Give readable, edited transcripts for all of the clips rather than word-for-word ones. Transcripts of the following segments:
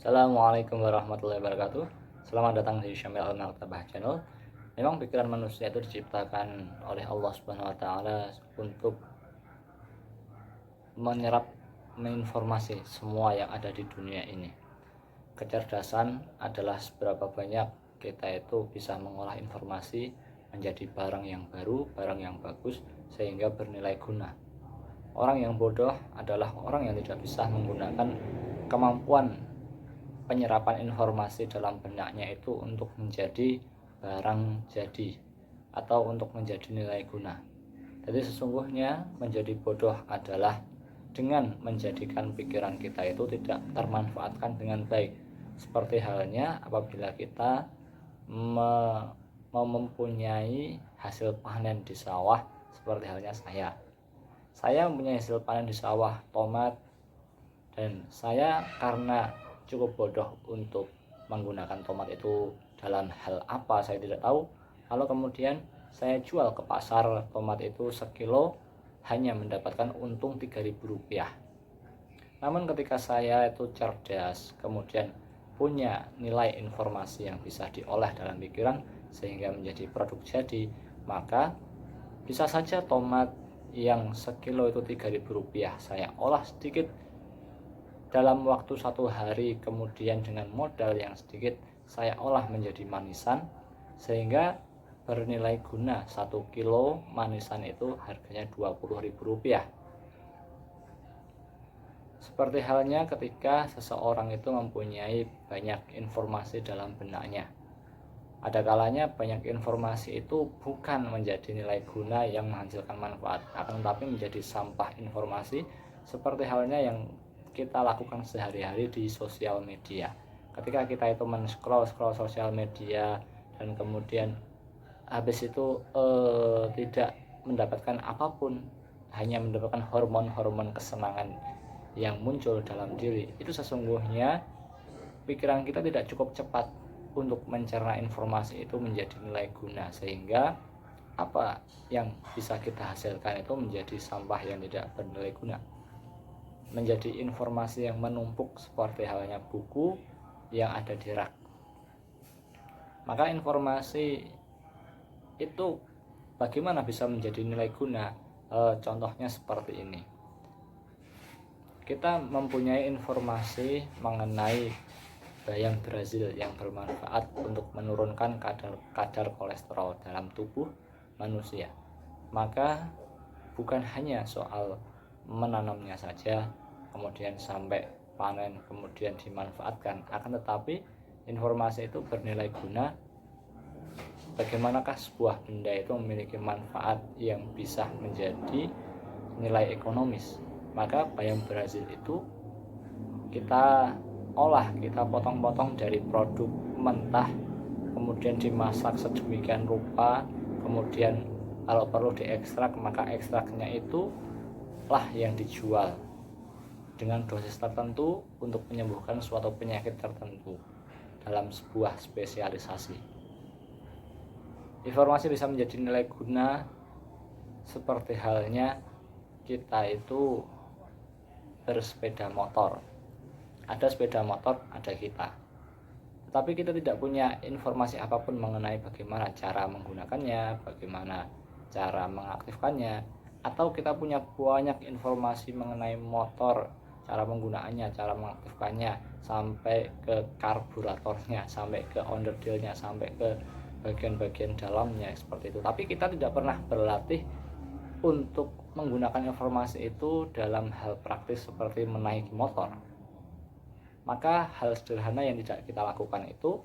Assalamualaikum warahmatullahi wabarakatuh. Selamat datang di Syamil Al-Maktabah Channel. Memang pikiran manusia itu diciptakan oleh Allah Subhanahu wa taala untuk menyerap informasi semua yang ada di dunia ini. Kecerdasan adalah seberapa banyak kita itu bisa mengolah informasi menjadi barang yang baru, barang yang bagus sehingga bernilai guna. Orang yang bodoh adalah orang yang tidak bisa menggunakan kemampuan penyerapan informasi dalam benaknya itu untuk menjadi barang jadi atau untuk menjadi nilai guna. Jadi sesungguhnya menjadi bodoh adalah dengan menjadikan pikiran kita itu tidak termanfaatkan dengan baik. Seperti halnya apabila kita mempunyai hasil panen di sawah, seperti halnya saya mempunyai hasil panen di sawah tomat, dan saya karena cukup bodoh untuk menggunakan tomat itu dalam hal apa saya tidak tahu, lalu kemudian saya jual ke pasar tomat itu sekilo hanya mendapatkan untung Rp3.000. Namun ketika saya itu cerdas, kemudian punya nilai informasi yang bisa diolah dalam pikiran sehingga menjadi produk jadi, maka bisa saja tomat yang sekilo itu Rp3.000 saya olah sedikit dalam waktu 1 hari, kemudian dengan modal yang sedikit saya olah menjadi manisan sehingga bernilai guna 1 kilo manisan itu harganya Rp20.000. Seperti halnya ketika seseorang itu mempunyai banyak informasi dalam benaknya, ada kalanya banyak informasi itu bukan menjadi nilai guna yang menghasilkan manfaat, akan tetapi menjadi sampah informasi, seperti halnya yang kita lakukan sehari-hari di sosial media. Ketika kita itu men-scroll sosial media dan kemudian habis itu tidak mendapatkan apapun, hanya mendapatkan hormon-hormon kesenangan yang muncul dalam diri, itu sesungguhnya pikiran kita tidak cukup cepat untuk mencerna informasi itu menjadi nilai guna, sehingga apa yang bisa kita hasilkan itu menjadi sampah yang tidak bernilai guna, menjadi informasi yang menumpuk seperti halnya buku yang ada di rak. Maka informasi itu bagaimana bisa menjadi nilai guna? Contohnya seperti ini. Kita mempunyai informasi mengenai bayam Brazil yang bermanfaat untuk menurunkan kadar kolesterol dalam tubuh manusia. Maka bukan hanya soal menanamnya saja, kemudian sampai panen, kemudian dimanfaatkan, akan tetapi informasi itu bernilai guna. Bagaimanakah sebuah benda itu memiliki manfaat yang bisa menjadi nilai ekonomis? Maka bayam Brazil itu kita olah, kita potong-potong dari produk mentah, kemudian dimasak sedemikian rupa, kemudian kalau perlu diekstrak, maka ekstraknya itu lah yang dijual dengan dosis tertentu untuk menyembuhkan suatu penyakit tertentu dalam sebuah spesialisasi. Informasi bisa menjadi nilai guna seperti halnya kita itu bersepeda motor. Ada sepeda motor, ada kita. Tetapi kita tidak punya informasi apapun mengenai bagaimana cara menggunakannya, bagaimana cara mengaktifkannya, atau kita punya banyak informasi mengenai motor, cara penggunaannya, cara mengaktifkannya, sampai ke karburatornya, sampai ke onderdilnya, sampai ke bagian-bagian dalamnya, seperti itu. Tapi kita tidak pernah berlatih untuk menggunakan informasi itu dalam hal praktis seperti menaiki motor. Maka hal sederhana yang tidak kita lakukan itu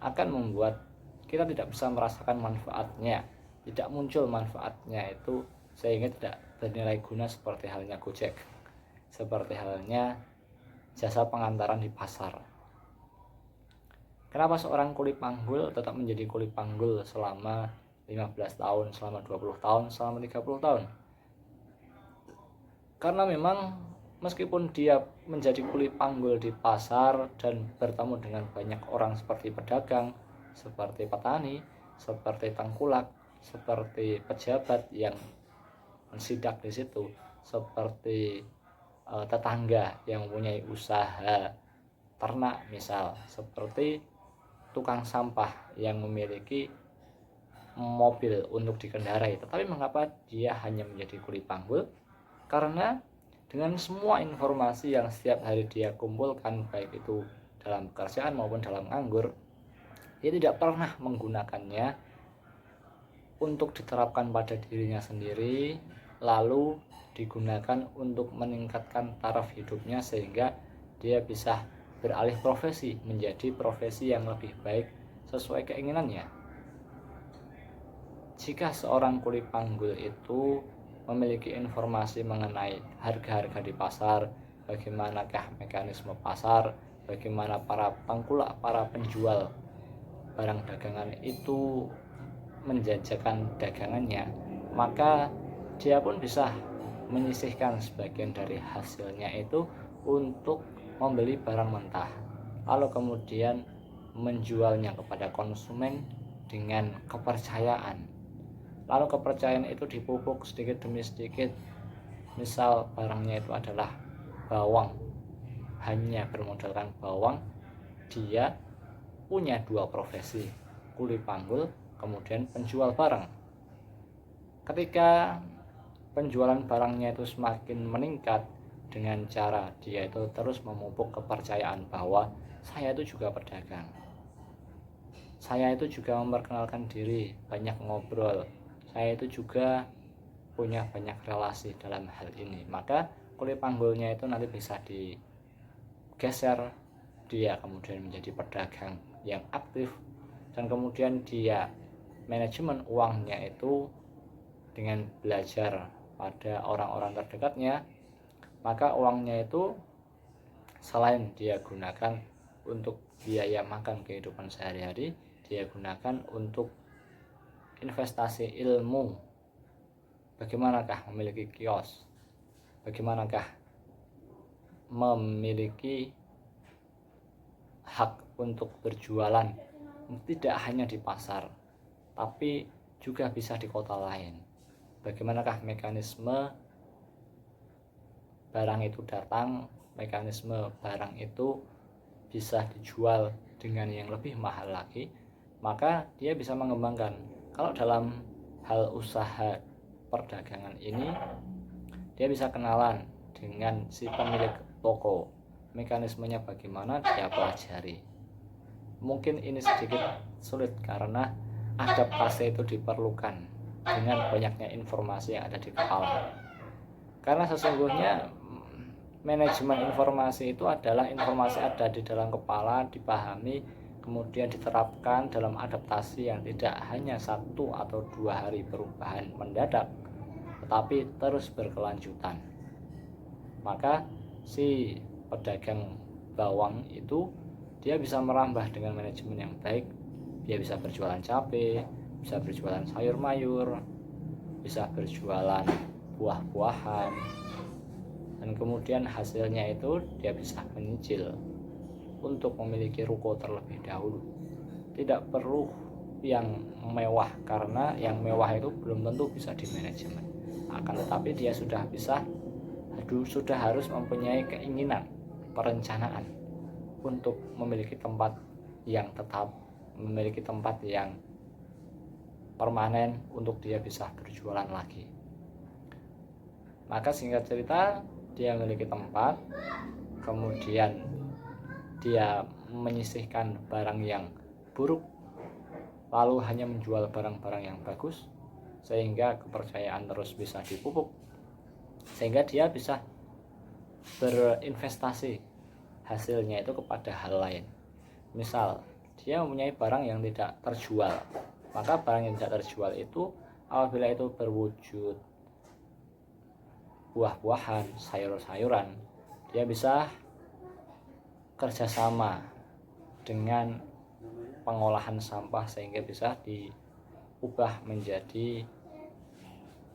akan membuat kita tidak bisa merasakan manfaatnya, tidak muncul manfaatnya itu, sehingga tidak bernilai guna seperti halnya Gojek, seperti halnya jasa pengantaran di pasar. Kenapa seorang kuli panggul tetap menjadi kuli panggul selama 15 tahun, selama 20 tahun, selama 30 tahun? Karena memang meskipun dia menjadi kuli panggul di pasar dan bertemu dengan banyak orang seperti pedagang, seperti petani, seperti tengkulak, seperti pejabat yang mensidak di situ, seperti tetangga yang mempunyai usaha ternak, misal seperti tukang sampah yang memiliki mobil untuk dikendarai, tetapi mengapa dia hanya menjadi kuli panggul? Karena dengan semua informasi yang setiap hari dia kumpulkan, baik itu dalam pekerjaan maupun dalam nganggur, dia tidak pernah menggunakannya untuk diterapkan pada dirinya sendiri, lalu digunakan untuk meningkatkan taraf hidupnya sehingga dia bisa beralih profesi menjadi profesi yang lebih baik sesuai keinginannya. Jika seorang kuli panggul itu memiliki informasi mengenai harga-harga di pasar, bagaimanakah mekanisme pasar, bagaimana para tengkulak, para penjual barang dagangan itu menjajakan dagangannya, maka dia pun bisa menyisihkan sebagian dari hasilnya itu untuk membeli barang mentah, lalu kemudian menjualnya kepada konsumen dengan kepercayaan. Lalu kepercayaan itu dipupuk sedikit demi sedikit. Misal barangnya itu adalah bawang, hanya bermodalkan bawang, dia punya dua profesi, kuli panggul kemudian penjual barang. Ketika penjualan barangnya itu semakin meningkat dengan cara dia itu terus memupuk kepercayaan bahwa saya itu juga pedagang, saya itu juga memperkenalkan diri, banyak ngobrol, saya itu juga punya banyak relasi dalam hal ini, maka kuli panggulnya itu nanti bisa digeser, dia kemudian menjadi pedagang yang aktif, dan kemudian dia manajemen uangnya itu dengan belajar pada orang-orang terdekatnya, maka uangnya itu selain dia gunakan untuk biaya makan kehidupan sehari-hari, dia gunakan untuk investasi ilmu. Bagaimanakah memiliki kios, bagaimanakah memiliki hak untuk berjualan tidak hanya di pasar tapi juga bisa di kota lain. Bagaimanakah mekanisme barang itu datang, mekanisme barang itu bisa dijual dengan yang lebih mahal lagi, maka dia bisa mengembangkan. Kalau dalam hal usaha perdagangan ini, dia bisa kenalan dengan si pemilik toko, mekanismenya bagaimana dia pelajari. Mungkin ini sedikit sulit karena adaptasi itu diperlukan dengan banyaknya informasi yang ada di kepala. Karena sesungguhnya manajemen informasi itu adalah informasi ada di dalam kepala, dipahami, kemudian diterapkan dalam adaptasi yang tidak hanya 1 atau 2 hari perubahan mendadak, tetapi terus berkelanjutan. Maka si pedagang bawang itu dia bisa merambah dengan manajemen yang baik. Dia bisa berjualan cabai, bisa berjualan sayur mayur, bisa berjualan buah-buahan, dan kemudian hasilnya itu dia bisa menyicil untuk memiliki ruko terlebih dahulu. Tidak perlu yang mewah, karena yang mewah itu belum tentu bisa di manajemen. Akan tetapi dia sudah harus mempunyai keinginan, perencanaan untuk memiliki tempat yang tetap, memiliki tempat yang permanen untuk dia bisa berjualan lagi. Maka singkat cerita, dia memiliki tempat, kemudian dia menyisihkan barang yang buruk, lalu hanya menjual barang-barang yang bagus, sehingga kepercayaan terus bisa dipupuk, sehingga dia bisa berinvestasi hasilnya itu kepada hal lain. Misal dia mempunyai barang yang tidak terjual, maka barang yang tidak terjual itu apabila itu berwujud buah-buahan, sayur-sayuran, dia bisa kerjasama dengan pengolahan sampah sehingga bisa diubah menjadi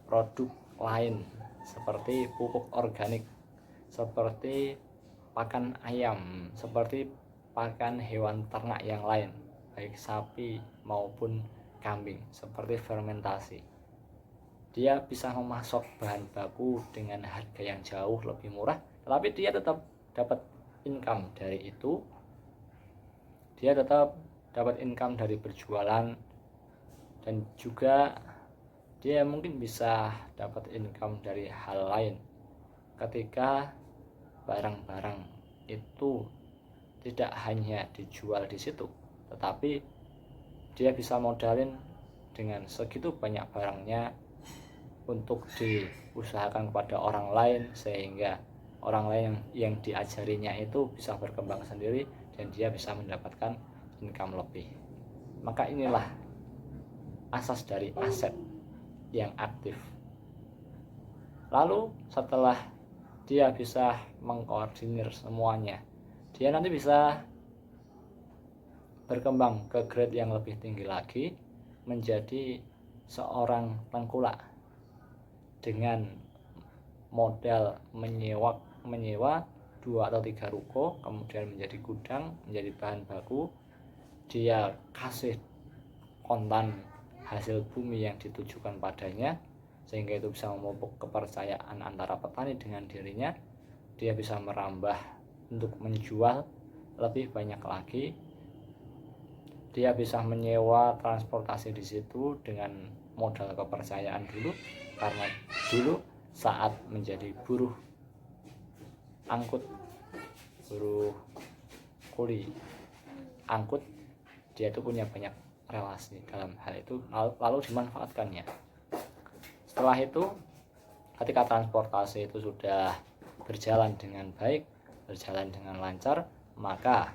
produk lain seperti pupuk organik, seperti pakan ayam, seperti pakan hewan ternak yang lain, baik sapi maupun kambing, seperti fermentasi. Dia bisa memasok bahan baku dengan harga yang jauh lebih murah, tetapi dia tetap dapat income dari itu, dia tetap dapat income dari berjualan, dan juga dia mungkin bisa dapat income dari hal lain ketika barang-barang itu tidak hanya dijual di situ, tetapi dia bisa modalin dengan segitu banyak barangnya untuk diusahakan kepada orang lain, sehingga orang lain yang diajarinya itu bisa berkembang sendiri dan dia bisa mendapatkan income lebih. Maka inilah asas dari aset yang aktif. Lalu setelah dia bisa mengkoordinir semuanya, dia nanti bisa berkembang ke grade yang lebih tinggi lagi, menjadi seorang tengkulak dengan modal menyewa 2 atau 3 ruko, kemudian menjadi gudang, menjadi bahan baku. Dia kasih kontan hasil bumi yang ditujukan padanya, sehingga itu bisa memupuk kepercayaan antara petani dengan dirinya. Dia bisa merambah untuk menjual lebih banyak lagi. Dia bisa menyewa transportasi di situ dengan modal kepercayaan dulu, karena dulu saat menjadi buruh angkut, buruh kuli angkut, dia itu punya banyak relasi dalam hal itu, lalu dimanfaatkannya. Setelah itu, ketika transportasi itu sudah berjalan dengan baik, berjalan dengan lancar, maka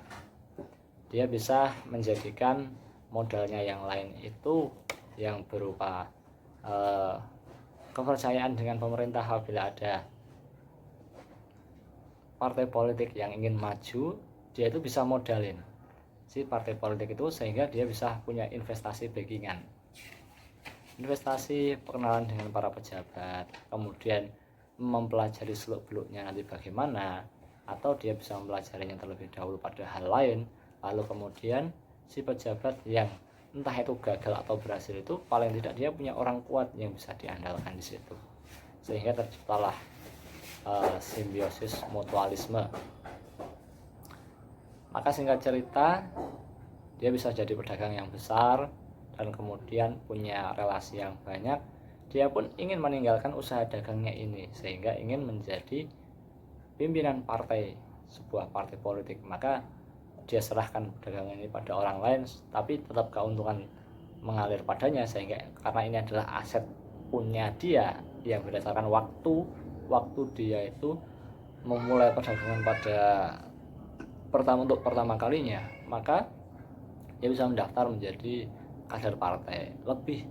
dia bisa menjadikan modalnya yang lain itu yang berupa kepercayaan dengan pemerintah. Apabila ada partai politik yang ingin maju, dia itu bisa modalin si partai politik itu, sehingga dia bisa punya investasi backingan, investasi perkenalan dengan para pejabat, kemudian mempelajari seluk-beluknya nanti bagaimana, atau dia bisa mempelajarinya terlebih dahulu pada hal lain, lalu kemudian si pejabat yang entah itu gagal atau berhasil itu, paling tidak dia punya orang kuat yang bisa diandalkan di situ, sehingga terciptalah simbiosis mutualisme. Maka singkat cerita, dia bisa jadi pedagang yang besar dan kemudian punya relasi yang banyak. Dia pun ingin meninggalkan usaha dagangnya ini, sehingga ingin menjadi pimpinan partai, sebuah partai politik. Maka dia serahkan dagangan ini pada orang lain, tapi tetap keuntungan mengalir padanya, sehingga karena ini adalah aset punya dia yang berdasarkan waktu dia itu memulai perdagangan pada pertama kalinya, maka dia bisa mendaftar menjadi kader partai. Lebih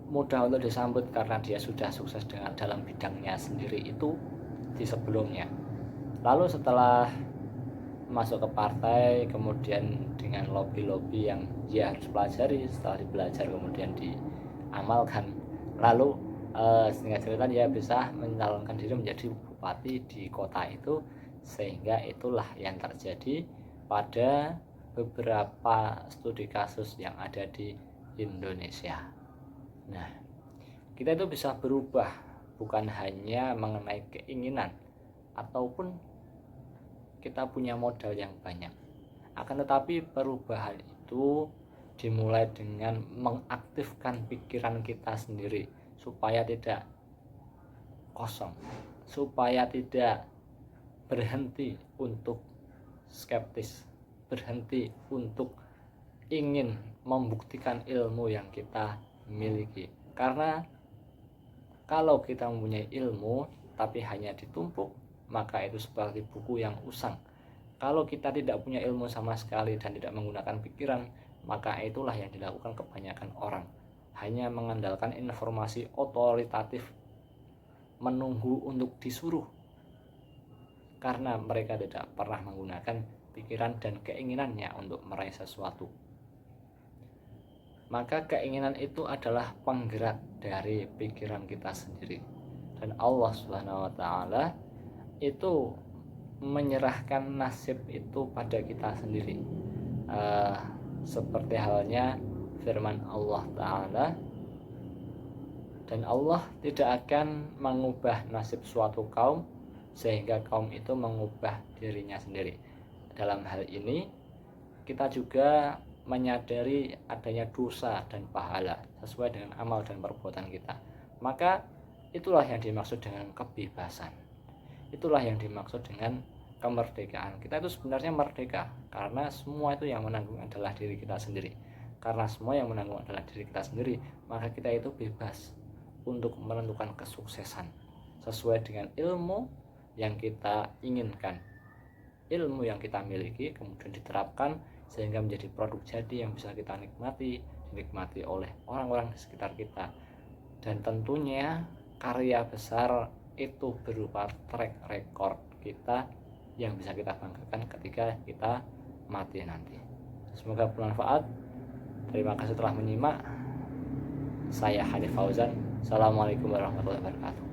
mudah untuk disambut karena dia sudah sukses dengan dalam bidangnya sendiri itu di sebelumnya. Lalu setelah masuk ke partai, kemudian dengan lobby-lobby yang dia harus pelajari, setelah dipelajari kemudian diamalkan, lalu singkat cerita dia bisa mencalonkan diri menjadi bupati di kota itu, sehingga itulah yang terjadi pada beberapa studi kasus yang ada di Indonesia. Nah, kita itu bisa berubah bukan hanya mengenai keinginan ataupun kita punya modal yang banyak, akan tetapi perubahan itu dimulai dengan mengaktifkan pikiran kita sendiri supaya tidak kosong, supaya tidak berhenti untuk skeptis, berhenti untuk ingin membuktikan ilmu yang kita miliki. Karena kalau kita mempunyai ilmu tapi hanya ditumpuk, maka itu seperti buku yang usang. Kalau kita tidak punya ilmu sama sekali dan tidak menggunakan pikiran, maka itulah yang dilakukan kebanyakan orang, hanya mengandalkan informasi otoritatif, menunggu untuk disuruh, karena mereka tidak pernah menggunakan pikiran dan keinginannya untuk meraih sesuatu. Maka keinginan itu adalah penggerak dari pikiran kita sendiri, dan Allah Subhanahu wa taala itu menyerahkan nasib itu pada kita sendiri. Seperti halnya firman Allah taala, dan Allah tidak akan mengubah nasib suatu kaum sehingga kaum itu mengubah dirinya sendiri. Dalam hal ini kita juga menyadari adanya dosa dan pahala sesuai dengan amal dan perbuatan kita. Maka itulah yang dimaksud dengan kebebasan. Itulah yang dimaksud dengan kemerdekaan. Kita itu sebenarnya merdeka karena semua itu yang menanggung adalah diri kita sendiri. Karena semua yang menanggung adalah diri kita sendiri, maka kita itu bebas untuk menentukan kesuksesan sesuai dengan ilmu yang kita inginkan, ilmu yang kita miliki, kemudian diterapkan sehingga menjadi produk jadi yang bisa kita dinikmati oleh orang-orang di sekitar kita. Dan tentunya karya besar itu berupa track record kita yang bisa kita banggakan ketika kita mati nanti. Semoga bermanfaat. Terima kasih telah menyimak. Saya Hanif Fauzan. Assalamualaikum warahmatullahi wabarakatuh.